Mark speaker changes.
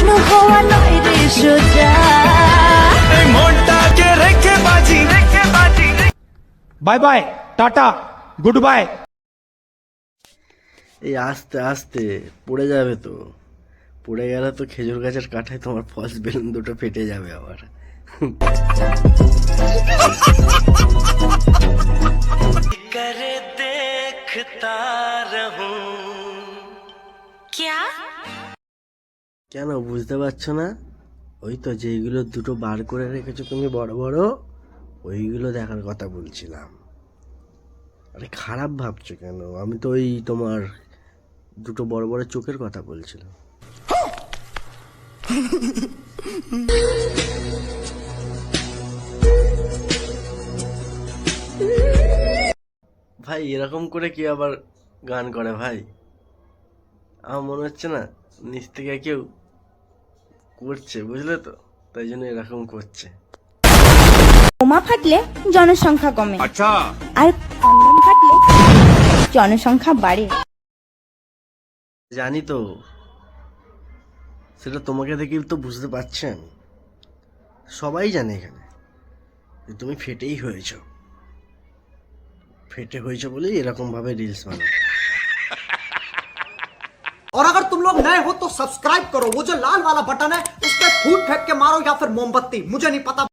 Speaker 1: মানু হওয়া নয় রে সোজা।
Speaker 2: এই মনটাকে রেখে বাজি
Speaker 3: bye bye, tata, good bye.
Speaker 4: এই আস্তে আস্তে পড়ে যাবে তো, পড়ে গেলে তো খেজুর গাছের কাঁঠায় তোমার ফলস বেলুন দুটো ফেটে যাবে আবার।
Speaker 2: করে দেখতা রহুঁ।
Speaker 4: কেন বুঝতে পারছো না? ওই তো যেইগুলো দুটো বার করে রেখেছো তুমি বড় বড়, ওইগুলো দেখার কথা বলছিলাম। আরে খারাপ ভাবছো কেন? আমি তো ওই তোমার দুটো বড় বড় চোখের কথা বলছিলাম। ভাই এরকম করে কি আবার গান করে ভাই? আমার মনে হচ্ছে না নিচ থেকে কেউ করছে, বুঝলে তো, তাই জন্য এরকম করছে।
Speaker 5: বোমা ফাটলে জনসংখ্যা কমে, আর কন্ডম ফাটলে জনসংখ্যা বাড়ে।
Speaker 4: জানি তো, সেটা তোমাকে দেখেই তো বুঝতে পারছেন, সবাই জানে এখানে যে তুমি ফেটেই হয়েছো, ফেটে হয়েছো বলেই এরকম ভাবে রিলস বানাও।
Speaker 6: और अगर तुम लोग नए हो तो सब्सक्राइब करो, वो जो लाल वाला बटन है उस पर फूट फेंक के मारो या फिर मोमबत्ती, मुझे नहीं पता।